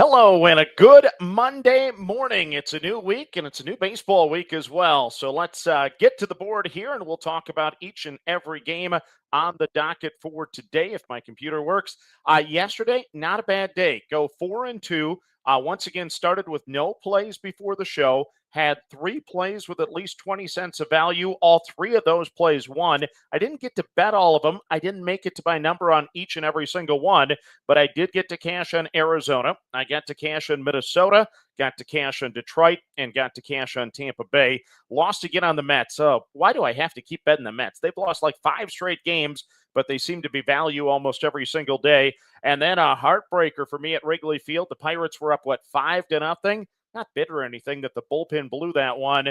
Hello and a good Monday morning. It's a new week and it's a new baseball week as well. So let's get to the board here and we'll talk about each and every game on the docket for today if my computer works. Yesterday, not a bad day. Go 4-2. Once again, started with no plays before the show. Had 3 plays with at least 20 cents of value. All 3 of those plays won. I didn't get to bet all of them. I didn't make it to my number on each and every single one, but I did get to cash on Arizona. I got to cash on Minnesota, got to cash on Detroit, and got to cash on Tampa Bay. Lost again on the Mets. Why do I have to keep betting the Mets? They've lost like 5 straight games, but they seem to be value almost every single day. And then a heartbreaker for me at Wrigley Field. The Pirates were up, 5-0? Not bitter or anything that the bullpen blew that one,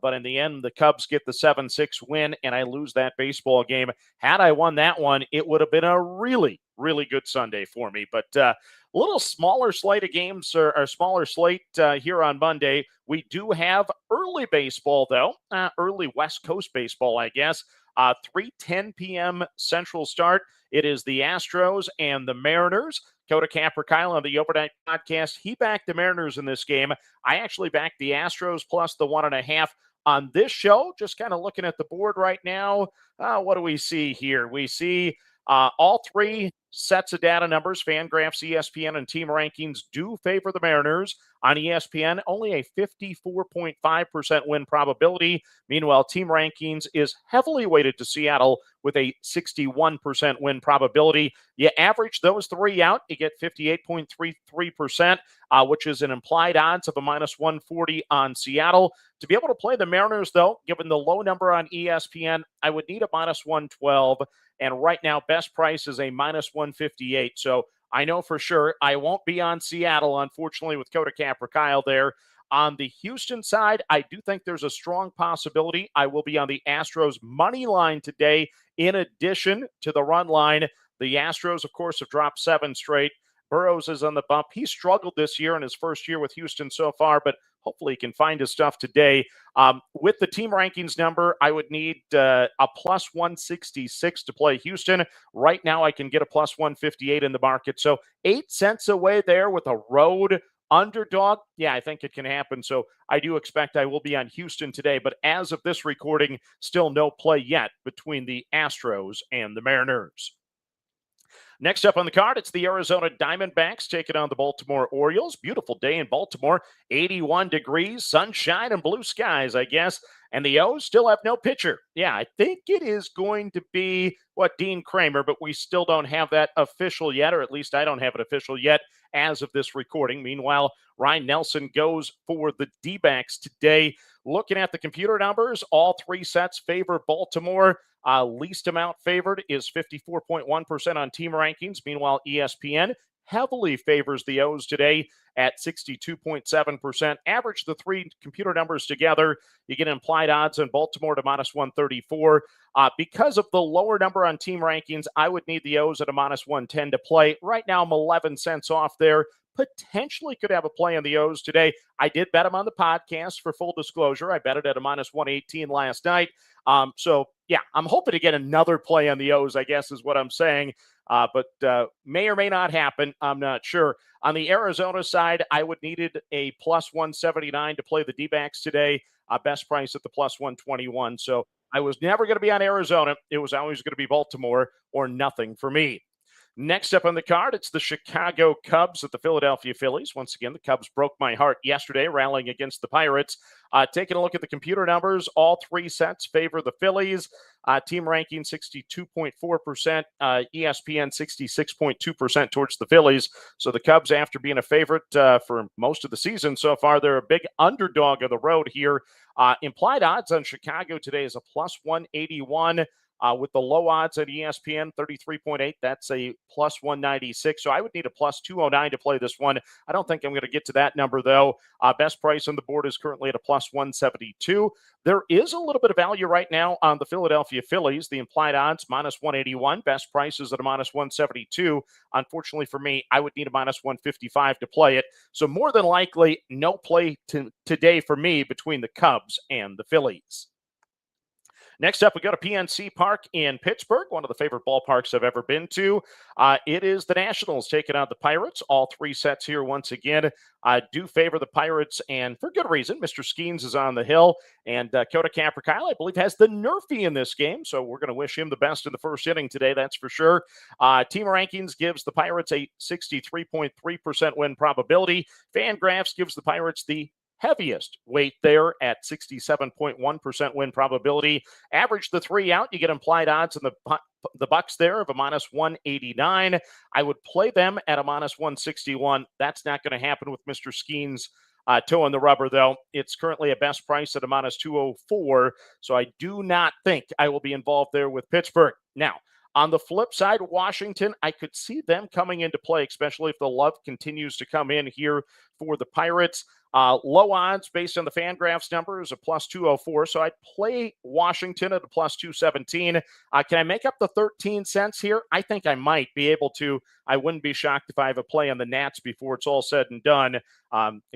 but in the end, the Cubs get the 7-6 win, and I lose that baseball game. Had I won that one, it would have been a really, really good Sunday for me. But a little smaller slate of games, or smaller slate here on Monday. We do have early baseball, though, early West Coast baseball, I guess. 3:10 p.m. Central start. It is the Astros and the Mariners. Coda Capricile on the Overnight Podcast. He backed the Mariners in this game. I actually backed the Astros plus the 1.5 on this show. Just kind of looking at the board right now. What do we see here? We see all 3 sets of data numbers, FanGraphs, ESPN, and TeamRankings do favor the Mariners. On ESPN, only a 54.5% win probability. Meanwhile, TeamRankings is heavily weighted to Seattle with a 61% win probability. You average those 3 out, you get 58.33%, which is an implied odds of a -140 on Seattle. To be able to play the Mariners, though, given the low number on ESPN, I would need a -112. And right now, best price is a -158. So I know for sure I won't be on Seattle, unfortunately, with Coda Capricile there. On the Houston side, I do think there's a strong possibility I will be on the Astros money line today, in addition to the run line. The Astros, of course, have dropped 7 straight. Burrows is on the bump. He struggled this year in his first year with Houston so far, but hopefully he can find his stuff today. With the team rankings number, I would need a +166 to play Houston. Right now, I can get a +158 in the market. So 8 cents away there with a road underdog. Yeah, I think it can happen. So I do expect I will be on Houston today. But as of this recording, still no play yet between the Astros and the Mariners. Next up on the card, it's the Arizona Diamondbacks taking on the Baltimore Orioles. Beautiful day in Baltimore, 81 degrees, sunshine and blue skies, I guess. And the O's still have no pitcher. Yeah, I think it is going to be, Dean Kramer, but we still don't have that official yet, or at least I don't have it official yet as of this recording. Meanwhile, Ryan Nelson goes for the D-backs today. Looking at the computer numbers, all 3 sets favor Baltimore. Least amount favored is 54.1% on team rankings. Meanwhile, ESPN heavily favors the O's today at 62.7%. Average the 3 computer numbers together, you get implied odds on Baltimore to -134. Because of the lower number on team rankings, I would need the O's at a -110 to play. Right now, I'm 11 cents off there. Potentially could have a play on the O's today. I did bet them on the podcast for full disclosure. I bet it at a -118 last night. So, yeah, I'm hoping to get another play on the O's, I guess is what I'm saying. But may or may not happen. I'm not sure. On the Arizona side, I would needed a +179 to play the D-backs today. Best price at the +121. So I was never going to be on Arizona. It was always going to be Baltimore or nothing for me. Next up on the card, it's the Chicago Cubs at the Philadelphia Phillies. Once again, the Cubs broke my heart yesterday, rallying against the Pirates. Taking a look at the computer numbers, all 3 sets favor the Phillies. Team ranking 62.4%, ESPN 66.2% towards the Phillies. So the Cubs, after being a favorite for most of the season so far, they're a big underdog of the road here. Implied odds on Chicago today is a +181. With the low odds at ESPN, 33.8, that's a +196. So I would need a +209 to play this one. I don't think I'm going to get to that number, though. Best price on the board is currently at a +172. There is a little bit of value right now on the Philadelphia Phillies. The implied odds, -181. Best price is at a -172. Unfortunately for me, I would need a -155 to play it. So more than likely, no play today for me between the Cubs and the Phillies. Next up, we go to PNC Park in Pittsburgh, one of the favorite ballparks I've ever been to. It is the Nationals taking out the Pirates. All three sets here once again. I do favor the Pirates, and for good reason. Mr. Skeens is on the hill, and Coda Capricile, I believe, has the Nerfy in this game, so we're going to wish him the best in the first inning today, that's for sure. TeamRankings gives the Pirates a 63.3% win probability. FanGraphs gives the Pirates the heaviest weight there at 67.1% win probability. Average the three out, you get implied odds in the Bucks there of a minus 189. I would play them at a minus 161. That's not going to happen with Mr. Skeens toe in the rubber, though. It's currently a best price at a minus 204, so I do not think I will be involved there with Pittsburgh. Now, on the flip side, Washington, I could see them coming into play, especially if the love continues to come in here for the Pirates. Low odds based on the FanGraphs numbers of plus 204. So I'd play Washington at a plus 217. Can I make up the 13 cents here? I think I might be able to. I wouldn't be shocked if I have a play on the Nats before it's all said and done,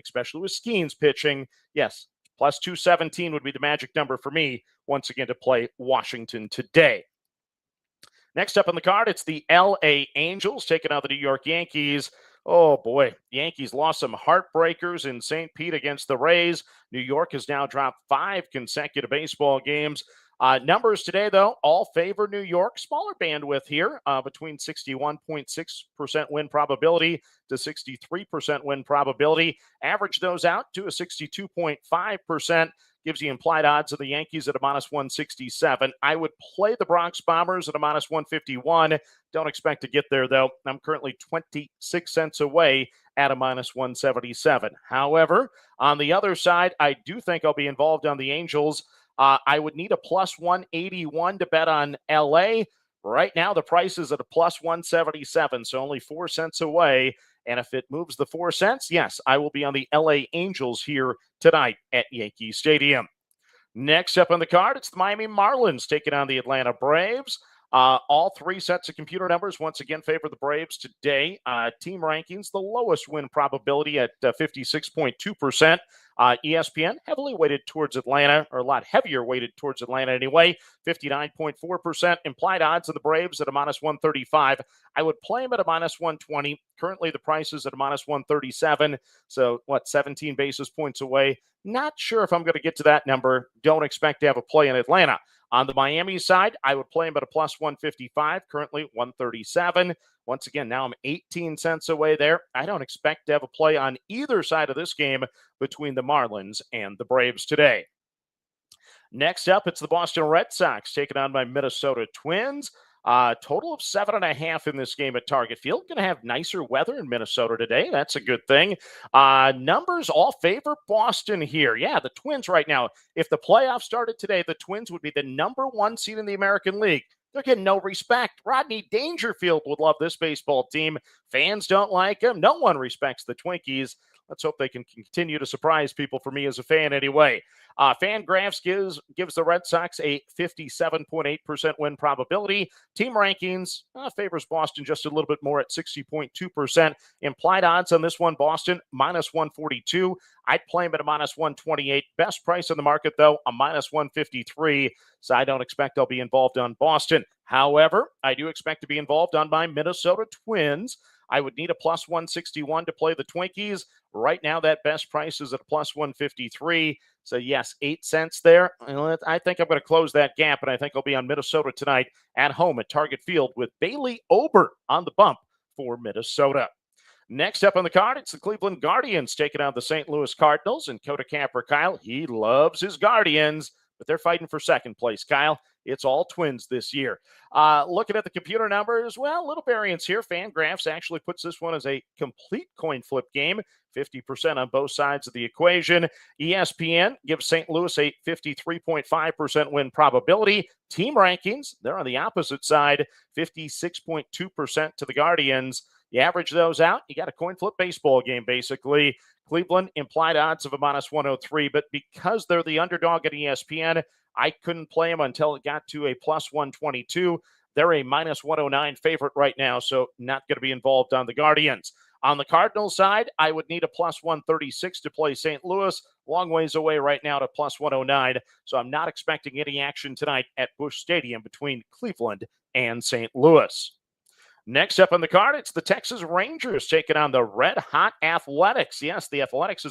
especially with Skeens pitching. Yes, plus 217 would be the magic number for me once again to play Washington today. Next up on the card, it's the LA Angels taking out the New York Yankees. Oh, boy. Yankees lost some heartbreakers in St. Pete against the Rays. New York has now dropped 5 consecutive baseball games. Numbers today, though, all favor New York. Smaller bandwidth here between 61.6% win probability to 63% win probability. Average those out to a 62.5%. Gives you implied odds of the Yankees at a minus 167. I would play the Bronx Bombers at a minus 151. Don't expect to get there, though. I'm currently 26 cents away at a minus 177. However, on the other side, I do think I'll be involved on the Angels. I would need a plus 181 to bet on LA. Right now, the price is at a plus 177, so only 4 cents away. And if it moves the 4 cents, yes, I will be on the LA Angels here tonight at Yankee Stadium. Next up on the card, it's the Miami Marlins taking on the Atlanta Braves. All three sets of computer numbers once again favor the Braves today. TeamRankings, the lowest win probability at 56.2%. ESPN, heavily weighted towards Atlanta, or a lot heavier weighted towards Atlanta anyway, 59.4%. Implied odds of the Braves at a minus 135. I would play them at a minus 120. Currently, the price is at a minus 137. So, 17 basis points away. Not sure if I'm going to get to that number. Don't expect to have a play in Atlanta. On the Miami side, I would play him at a plus 155, currently 137. Once again, now I'm 18 cents away there. I don't expect to have a play on either side of this game between the Marlins and the Braves today. Next up, it's the Boston Red Sox taking on my Minnesota Twins. Total of 7.5 in this game at Target Field. Going to have nicer weather in Minnesota today. That's a good thing. Numbers all favor Boston here. Yeah, the Twins right now, if the playoffs started today, the Twins would be the #1 seed in the American League. They're getting no respect. Rodney Dangerfield would love this baseball team. Fans don't like him. No one respects the Twinkies. Let's hope they can continue to surprise people for me as a fan anyway. FanGraphs gives the Red Sox a 57.8% win probability. TeamRankings favors Boston just a little bit more at 60.2%. Implied odds on this one, Boston, minus 142. I'd play him at a minus 128. Best price on the market, though, a minus 153. So I don't expect I'll be involved on Boston. However, I do expect to be involved on my Minnesota Twins. I would need a plus 161 to play the Twinkies. Right now, that best price is at a plus 153. So, yes, 8 cents there. I think I'm going to close that gap, and I think I'll be on Minnesota tonight at home at Target Field with Bailey Ober on the bump for Minnesota. Next up on the card, it's the Cleveland Guardians taking on the St. Louis Cardinals. And Coda Capper, Kyle, he loves his Guardians, but they're fighting for second place, Kyle. It's all Twins this year. Looking at the computer numbers, well, a little variance here. FanGraphs actually puts this one as a complete coin flip game, 50% on both sides of the equation. ESPN gives St. Louis a 53.5% win probability. TeamRankings, they're on the opposite side, 56.2% to the Guardians. You average those out, you got a coin flip baseball game, basically. Cleveland, implied odds of a minus 103, but because they're the underdog at ESPN, I couldn't play them until it got to a plus 122. They're a minus 109 favorite right now, so not going to be involved on the Guardians. On the Cardinals side, I would need a plus 136 to play St. Louis. Long ways away right now to plus 109. So I'm not expecting any action tonight at Busch Stadium between Cleveland and St. Louis. Next up on the card, it's the Texas Rangers taking on the red-hot Athletics. Yes, the Athletics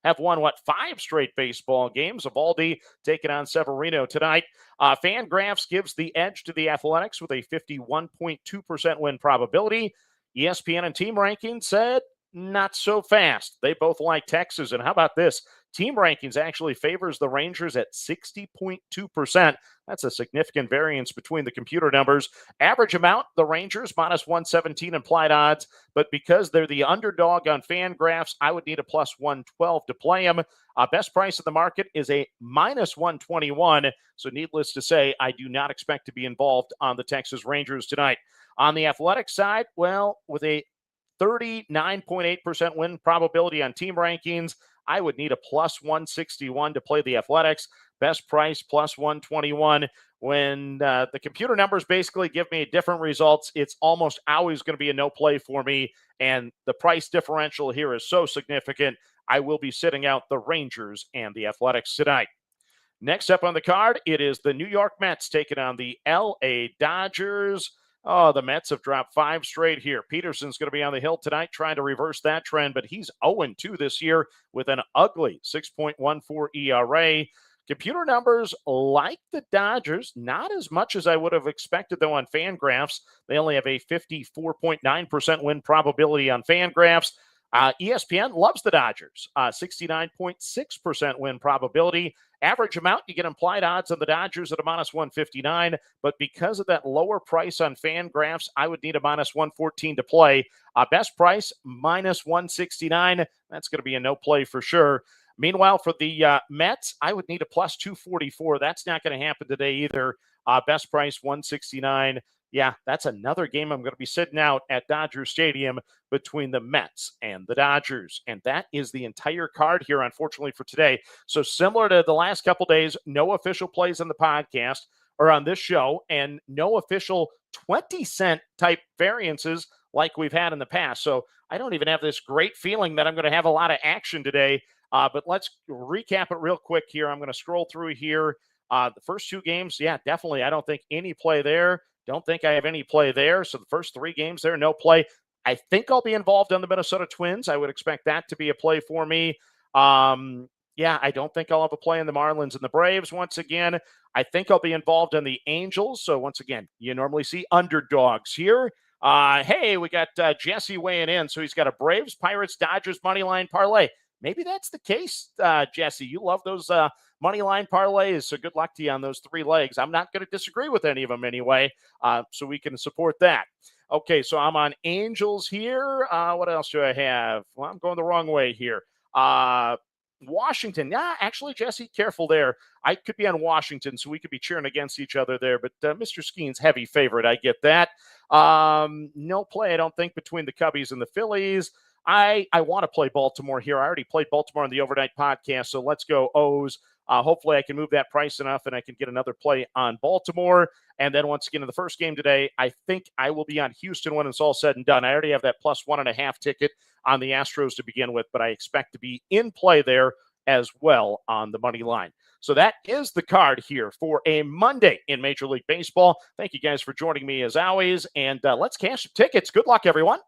have won, 5 straight baseball games. Evaldi taking on Severino tonight. FanGraphs gives the edge to the Athletics with a 51.2% win probability. ESPN and TeamRankings said not so fast. They both like Texas. And how about this? TeamRankings actually favors the Rangers at 60.2%. That's a significant variance between the computer numbers. Average amount, the Rangers, minus 117 implied odds. But because they're the underdog on FanGraphs, I would need a plus 112 to play them. Best price in the market is a minus 121. So needless to say, I do not expect to be involved on the Texas Rangers tonight. On the athletic side, well, with a 39.8% win probability on TeamRankings, I would need a plus 161 to play the Athletics. Best price, plus 121. When the computer numbers basically give me different results, it's almost always going to be a no play for me. And the price differential here is so significant, I will be sitting out the Rangers and the Athletics tonight. Next up on the card, it is the New York Mets taking on the LA Dodgers. Oh, the Mets have dropped 5 straight here. Peterson's going to be on the hill tonight trying to reverse that trend, but he's 0-2 this year with an ugly 6.14 ERA. Computer numbers like the Dodgers, not as much as I would have expected, though, on FanGraphs. They only have a 54.9% win probability on FanGraphs. ESPN loves the Dodgers, 69.6% win probability. Average amount, you get implied odds on the Dodgers at a minus 159, but because of that lower price on FanGraphs, I would need a minus 114 to play. Best price, minus 169. That's going to be a no play for sure. Meanwhile, for the Mets, I would need a plus 244. That's not going to happen today either. Best price, 169. Yeah, that's another game I'm going to be sitting out at Dodger Stadium between the Mets and the Dodgers. And that is the entire card here, unfortunately, for today. So similar to the last couple days, no official plays on the podcast or on this show, and no official 20-cent type variances like we've had in the past. So I don't even have this great feeling that I'm going to have a lot of action today. But let's recap it real quick here. I'm going to scroll through here. The first 2 games, yeah, definitely. I don't think any play there. Don't think I have any play there. So the first 3 games there, no play. I think I'll be involved on the Minnesota Twins. I would expect that to be a play for me. Yeah, I don't think I'll have a play in the Marlins and the Braves once again. I think I'll be involved in the Angels. So once again, you normally see underdogs here. Hey, we got Jesse weighing in. So he's got a Braves, Pirates, Dodgers Moneyline parlay. Maybe that's the case, Jesse. You love those Moneyline parlays, so good luck to you on those 3 legs. I'm not going to disagree with any of them anyway, so we can support that. Okay, so I'm on Angels here. What else do I have? Well, I'm going the wrong way here. Washington. Yeah, actually, Jesse, careful there. I could be on Washington, so we could be cheering against each other there, but Mr. Skeen's heavy favorite. I get that. No play, I don't think, between the Cubbies and the Phillies. I want to play Baltimore here. I already played Baltimore on the overnight podcast, so let's go O's. Hopefully I can move that price enough and I can get another play on Baltimore. And then once again, in the first game today, I think I will be on Houston when it's all said and done. I already have that plus 1.5 ticket on the Astros to begin with, but I expect to be in play there as well on the money line. So that is the card here for a Monday in Major League Baseball. Thank you guys for joining me as always, and let's cash some tickets. Good luck, everyone.